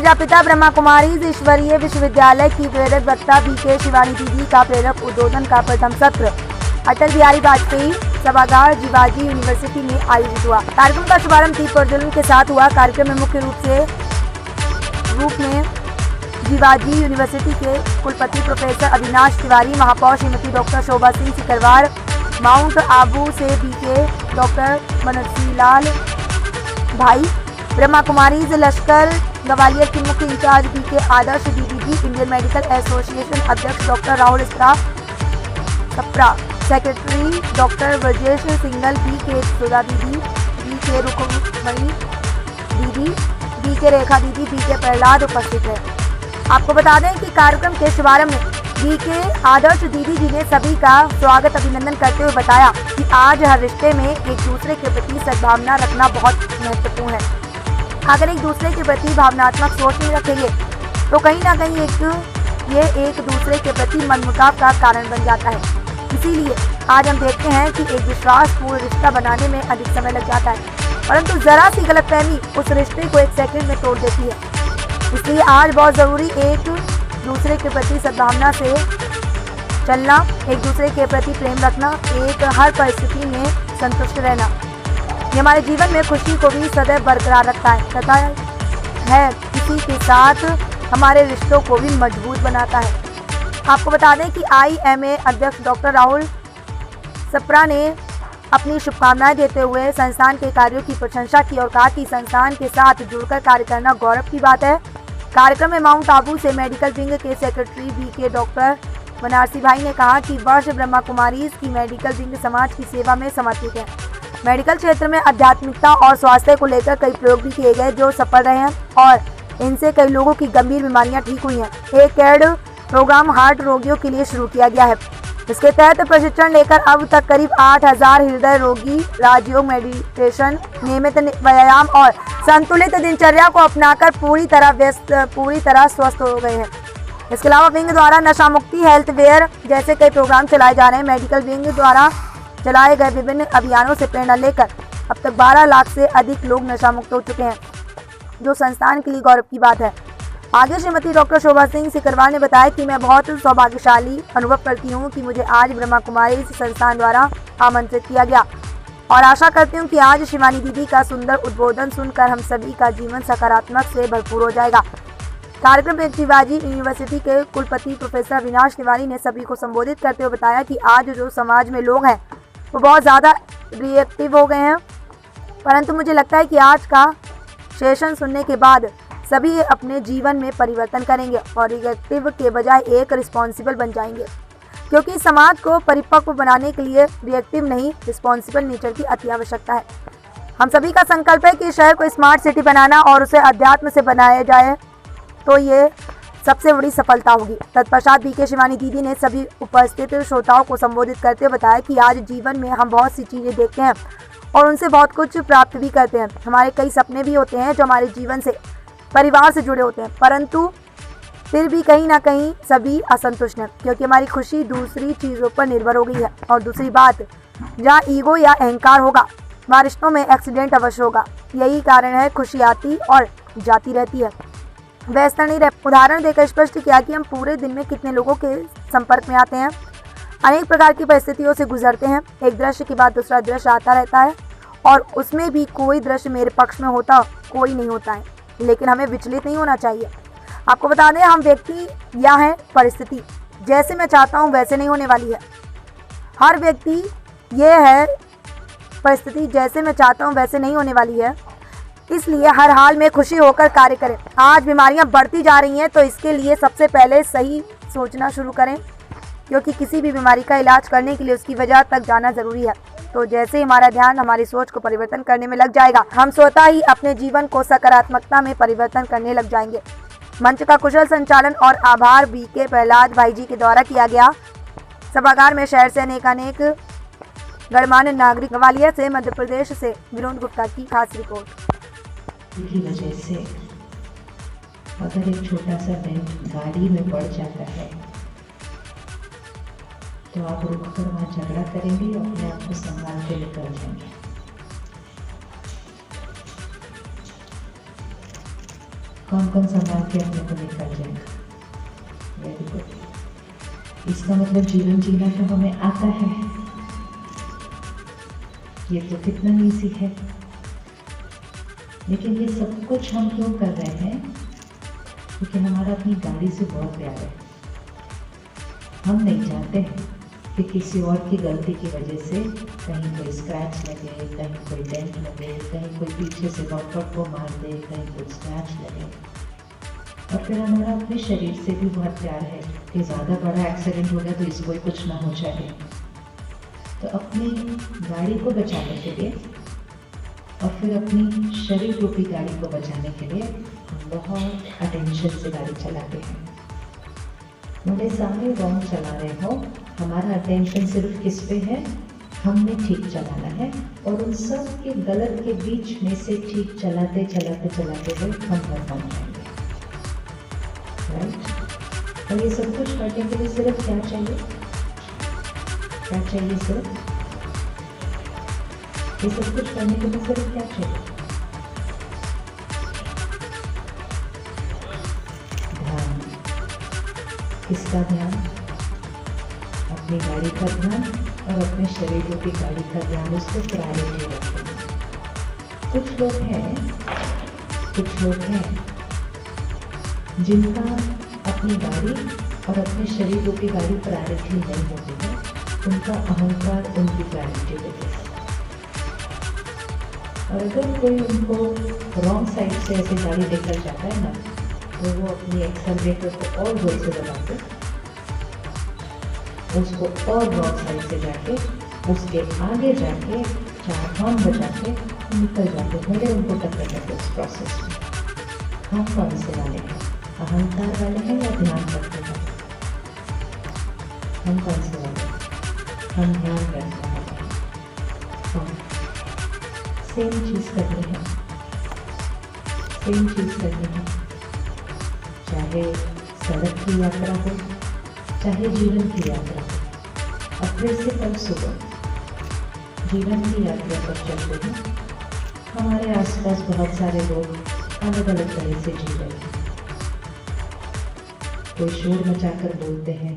प्रजापिता ब्रह्मा कुमारी ईश्वरीय विश्वविद्यालय की प्रेरक वक्ता बीके शिवानी दीदी का प्रेरक उद्बोधन का प्रथम सत्र अटल बिहारी वाजपेयी सभागार जीवाजी यूनिवर्सिटी में आयोजित हुआ। कार्यक्रम का शुभारंभ दीप प्रज्वलन के साथ हुआ। कार्यक्रम में मुख्य रूप में जीवाजी यूनिवर्सिटी के कुलपति प्रोफेसर अविनाश तिवारी, महापौर श्रीमती डॉक्टर शोभा सिंह सिकरवार, माउंट आबू से बीके डॉक्टर मनसीलाल भाई, ब्रह्मा कुमारीज लश्कर ग्वालियर की मुख्य इंचार्ज बीके आदर्श दीदी जी, इंडियन मेडिकल एसोसिएशन अध्यक्ष doctor Rahul Sapra, secretary doctor Brajesh Singhal, BK Sudha दीदी, बीके रुकमणी दीदी, बीके रेखा दीदी, बीके प्रहलाद उपस्थित है। आपको बता दें कि कार्यक्रम के शुभारंभ में बीके आदर्श दीदी जी ने सभी का स्वागत अभिनंदन करते हुए बताया कि आज हर रिश्ते में एक दूसरे के प्रति सद्भावना रखना बहुत महत्वपूर्ण है। अगर एक दूसरे के प्रति भावनात्मक सोच नहीं रखेंगे तो कहीं ना कहीं ये एक दूसरे के प्रति मनमुटाव का कारण बन जाता है। इसीलिए आज हम देखते हैं कि एक विश्वासपूर्ण रिश्ता बनाने में अधिक समय लग जाता है, परंतु जरा सी गलतफहमी उस रिश्ते को एक सेकंड में तोड़ देती है। इसलिए आज बहुत ज़रूरी एक दूसरे के प्रति सद्भावना से चलना, एक दूसरे के प्रति प्रेम रखना, एक हर परिस्थिति में संतुष्ट रहना। ये हमारे जीवन में खुशी को भी सदैव बरकरार रखता है तथा है किसी के साथ हमारे रिश्तों को भी मजबूत बनाता है। आपको बता दें कि IMA अध्यक्ष डॉक्टर राहुल सप्रा ने अपनी शुभकामनाएं देते हुए संस्थान के कार्यों की प्रशंसा की और कहा कि संस्थान के साथ जुड़कर कार्य करना गौरव की बात है। कार्यक्रम में माउंट आबू से मेडिकल विंग के सेक्रेटरी बीके डॉक्टर बनारसी भाई ने कहा कि वर्ष ब्रह्मा कुमारीज की मेडिकल विंग समाज की सेवा में समर्पित है। मेडिकल क्षेत्र में आध्यात्मिकता और स्वास्थ्य को लेकर कई प्रयोग भी किए गए जो सफल रहे हैं और इनसे कई लोगों की गंभीर बीमारियां ठीक हुई हैं। एक एड प्रोग्राम हार्ट रोगियों के लिए शुरू किया गया है। इसके तहत प्रशिक्षण लेकर अब तक करीब 8000 हृदय रोगी राजयोग, मेडिटेशन, नियमित व्यायाम और संतुलित दिनचर्या को अपनाकर पूरी तरह स्वस्थ हो गए हैं। इसके अलावा विंग द्वारा नशा मुक्ति, हेल्थ वेयर जैसे कई प्रोग्राम चलाए जा रहे हैं। मेडिकल विंग द्वारा चलाए गए विभिन्न अभियानों से प्रेरणा लेकर अब तक 12 लाख से अधिक लोग नशा मुक्त हो चुके हैं, जो संस्थान के लिए गौरव की बात है। आगे श्रीमती डॉक्टर शोभा सिंह सिकरवार ने बताया कि मैं बहुत सौभाग्यशाली अनुभव करती हूँ कि मुझे आज ब्रह्मा कुमारी संस्थान द्वारा आमंत्रित किया गया और आशा करती हूँ कि आज शिवानी दीदी का सुंदर उद्बोधन सुनकर हम सभी का जीवन सकारात्मक से भरपूर हो जाएगा। कार्यक्रम में शिवाजी यूनिवर्सिटी के कुलपति प्रोफेसर अविनाश तिवारी ने सभी को संबोधित करते हुए बताया कि आज जो समाज में लोग हैं वो बहुत ज़्यादा रिएक्टिव हो गए हैं, परंतु मुझे लगता है कि आज का सेशन सुनने के बाद सभी अपने जीवन में परिवर्तन करेंगे और रिएक्टिव के बजाय एक रिस्पॉन्सिबल बन जाएंगे, क्योंकि समाज को परिपक्व बनाने के लिए रिएक्टिव नहीं रिस्पॉन्सिबल नेचर की अति आवश्यकता है। हम सभी का संकल्प है कि शहर को स्मार्ट सिटी बनाना और उसे अध्यात्म से बनाया जाए तो ये सबसे बड़ी सफलता होगी। तत्पश्चात बीके शिवानी दीदी ने सभी उपस्थित श्रोताओं को संबोधित करते हुए बताया कि आज जीवन में हम बहुत सी चीज़ें देखते हैं और उनसे बहुत कुछ प्राप्त भी करते हैं। हमारे कई सपने भी होते हैं जो हमारे जीवन से, परिवार से जुड़े होते हैं, परंतु फिर भी कहीं ना कहीं सभी असंतुष्ट हैं क्योंकि हमारी खुशी दूसरी चीज़ों पर निर्भर हो गई है। और दूसरी बात, जहाँ ईगो या अहंकार होगा वहाँ रिश्तों में एक्सीडेंट अवश्य होगा। यही कारण है खुशी आती और जाती रहती है, व्यस्त नहीं रह। उदाहरण देकर स्पष्ट किया कि हम पूरे दिन में कितने लोगों के संपर्क में आते हैं, अनेक प्रकार की परिस्थितियों से गुजरते हैं, एक दृश्य के बाद दूसरा दृश्य आता रहता है और उसमें भी कोई दृश्य मेरे पक्ष में होता कोई नहीं होता है, लेकिन हमें विचलित नहीं होना चाहिए। आपको बता दें, हम व्यक्ति या हैं परिस्थिति, जैसे मैं चाहता हूँ वैसे नहीं होने वाली है। हर व्यक्ति ये है परिस्थिति, जैसे मैं चाहता हूँ वैसे नहीं होने वाली है, इसलिए हर हाल में खुशी होकर कार्य करें। आज बीमारियां बढ़ती जा रही हैं तो इसके लिए सबसे पहले सही सोचना शुरू करें, क्योंकि किसी भी बीमारी का इलाज करने के लिए उसकी वजह तक जाना ज़रूरी है। तो जैसे हमारा ध्यान हमारी सोच को परिवर्तन करने में लग जाएगा, हम स्वतः ही अपने जीवन को सकारात्मकता में परिवर्तन करने लग जाएंगे। मंच का कुशल संचालन और आभार बीके प्रहलाद भाई जी के द्वारा किया गया। सभागार में शहर से अनेक गणमान्य नागरिक, ग्वालियर से, मध्य प्रदेश से विनोद गुप्ता की खास रिपोर्ट। की वजह से अगर एक छोटा सा डेंट गाड़ी में पड़ जाता है तो आप रुककर वहाँ झगड़ा करेंगे और अपने आप को संभाल के निकल जाएंगे। कौन कौन संभाल के अपने को निकल जाएगा। Very good. इसका मतलब जीवन जीना तो हमें आता है। ये तो कितना ईजी है। लेकिन ये सब कुछ हम क्यों कर रहे हैं? क्योंकि हमारा अपनी गाड़ी से बहुत प्यार है। हम नहीं चाहते कि किसी और की गलती की वजह से कहीं कोई स्क्रैच लगे, कहीं कोई डेंट लगे, कहीं कोई पीछे से बम्पर को मार दे, कहीं कोई स्क्रैच लगे। और फिर हमारा अपने शरीर से भी बहुत प्यार है कि ज़्यादा बड़ा एक्सीडेंट हो गया तो इसको ही कुछ ना हो जाए। तो अपनी गाड़ी को बचाने के लिए और फिर अपनी शरीर रूपी गाड़ी को बचाने के लिए हम बहुत अटेंशन से गाड़ी चलाते हैं। मेरे सामने रॉन्ग चला रहे हो, हमारा अटेंशन सिर्फ किस पे है? हमने ठीक चलाना है और उन सब के गलत के बीच में से ठीक चलाते चलाते चलाते हुए हम घर पहुँच जाएंगे। राइट? और ये सब कुछ करने के लिए सिर्फ क्या चाहिए? क्या चाहिए सिर्फ? ये सब कुछ करने के लिए सिर्फ क्या चाहिए? ध्यान। किसका ध्यान? अपनी गाड़ी का ध्यान और अपने शरीर की गाड़ी का ध्यान, उसको प्रायोरिटी रखें। कुछ लोग हैं जिनका अपनी गाड़ी और अपने शरीर की गाड़ी प्रायोरिटी नहीं होती है, उनका अहंकार उनकी प्रायोरिटी होती है। और अगर कोई उनको रॉन्ग साइड से ऐसे गाड़ी लेकर जाता है ना, तो वो अपनी एक्सेलरेटर को और जोर से दबाते, उसको और रॉन्ग साइड से जाके उसके आगे जाके चार हॉर्न बजा के निकल जाते, भले उनको टक्कर देते उस प्रोसेस में। हम कौन से वाले हैं? अहंकार वाले हैं या ध्यान रखने वाले? हम कौन से वाले हैं? हम ध्यान रखने वाले हैं। सेम चीज़ करनी है, सेम चीज़ करनी है। चाहे सड़क की यात्रा हो, चाहे जीवन की यात्रा हो। अब फिर से कल सुबह जीवन की यात्रा पर चलते हैं। हमारे आसपास बहुत सारे लोग अलग अलग तरह से जी रहे हैं। कोई शोर मचाकर बोलते हैं,